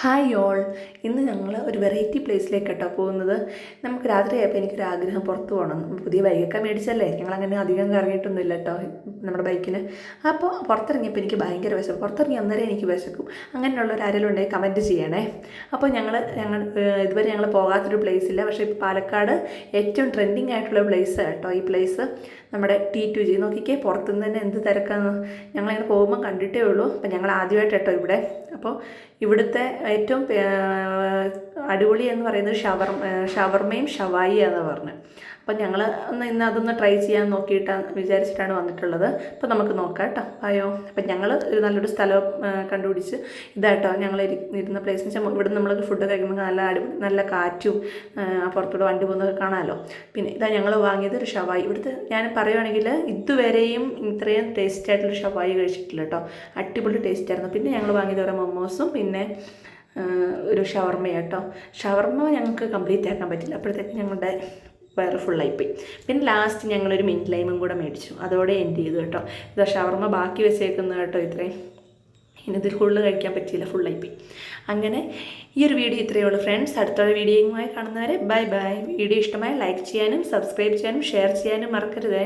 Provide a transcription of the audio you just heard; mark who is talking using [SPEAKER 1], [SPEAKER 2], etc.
[SPEAKER 1] Hi all. ഇന്ന് ഞങ്ങൾ ഒരു വെറൈറ്റി പ്ലേസിലേക്കാട്ടോ പോകുന്നത്. നമുക്ക് രാത്രിയായപ്പോൾ എനിക്കൊരാഗ്രഹം പുറത്ത് പോകണം. പുതിയ ബൈക്കൊക്കെ മേടിച്ചല്ലേ, ഞങ്ങളങ്ങനെ അധികം കറങ്ങിയിട്ടൊന്നുമില്ല കേട്ടോ നമ്മുടെ ബൈക്കിന്. അപ്പോൾ പുറത്തിറങ്ങിയപ്പോൾ എനിക്ക് ഭയങ്കര വിശക്കും. പുറത്തിറങ്ങി അന്നേരം എനിക്ക് വിശക്കും. അങ്ങനെയുള്ളവർ ആരെങ്കിലും ഉണ്ടെങ്കിൽ കമൻറ്റ് ചെയ്യണേ. അപ്പോൾ ഞങ്ങൾ ഇതുവരെ ഞങ്ങൾ പോകാത്തൊരു പ്ലേസില്ല. പക്ഷേ ഇപ്പോൾ പാലക്കാട് ഏറ്റവും ട്രെൻഡിങ് ആയിട്ടുള്ള പ്ലേസ് കേട്ടോ ഈ പ്ലേസ്. നമ്മുടെ T2G നോക്കിക്കേ, പുറത്തുനിന്ന് തന്നെ എന്ത് തിരക്കാന്ന്. ഞങ്ങളിങ്ങനെ പോകുമ്പോൾ കണ്ടിട്ടേ ഉള്ളൂ. അപ്പം ഞങ്ങൾ ആദ്യമായിട്ട് കേട്ടോ ഇവിടെ. അപ്പോൾ ഇവിടുത്തെ ഏറ്റവും അടിപൊളി എന്ന് പറയുന്നത് ഷവർമയും ഷവായിയാന്ന് പറഞ്ഞു. അപ്പം ഞങ്ങൾ ഇന്ന് അതൊന്ന് ട്രൈ ചെയ്യാൻ വിചാരിച്ചിട്ടാണ് വന്നിട്ടുള്ളത്. അപ്പോൾ നമുക്ക് നോക്കാം കേട്ടോ. ആയോ. അപ്പം ഞങ്ങൾ ഒരു നല്ലൊരു സ്ഥലം കണ്ടുപിടിച്ച് ഇതാട്ടോ ഞങ്ങൾ ഇരുന്ന പ്ലേസ് എന്ന് വെച്ചാൽ ഇവിടെ നമ്മൾ ഫുഡ് കഴിക്കുമ്പോൾ നല്ല കാറ്റും പുറത്തൂടെ വണ്ടി പോകുന്നതൊക്കെ കാണാമല്ലോ. പിന്നെ ഇതാ ഞങ്ങൾ വാങ്ങിയത് ഒരു ഷവായി. ഇവിടുത്തെ ഞാൻ പറയുവാണെങ്കിൽ ഇതുവരെയും ഇത്രയും ടേസ്റ്റ് ആയിട്ടുള്ള ഷവായി കഴിച്ചിട്ടില്ല കേട്ടോ. അടിപൊളി ടേസ്റ്റ് ആയിരുന്നു. പിന്നെ ഞങ്ങൾ വാങ്ങിയത് ഓരോ മൊമോസും പിന്നെ ഒരു ഷവർമ കേട്ടോ. ഷവർമ ഞങ്ങൾക്ക് കംപ്ലീറ്റ് ആക്കാൻ പറ്റില്ല, അപ്പോഴത്തേക്ക് ഞങ്ങളുടെ വയറ് ഫുള്ളായിപ്പോയി. പിന്നെ ലാസ്റ്റ് ഞങ്ങളൊരു മിൻറ്റ് ലൈമും കൂടെ മേടിച്ചു, അതോടെ എൻഡ് ചെയ്തു കേട്ടോ. ഇതാ ഷവർമ ബാക്കി വെച്ചേക്കുന്നത് കേട്ടോ ഇത്രയും. ഇനി ഇതിൽ കൂടുതൽ കഴിക്കാൻ പറ്റിയില്ല, ഫുള്ളായിപ്പോയി. അങ്ങനെ ഈ ഒരു വീഡിയോ ഇത്രയേ ഉള്ളൂ ഫ്രണ്ട്സ്. അടുത്തുള്ള വീഡിയോയുമായി കാണുന്നവരെ ബൈ ബൈ. വീഡിയോ ഇഷ്ടമായി ലൈക്ക് ചെയ്യാനും സബ്സ്ക്രൈബ് ചെയ്യാനും ഷെയർ ചെയ്യാനും മറക്കരുതേ.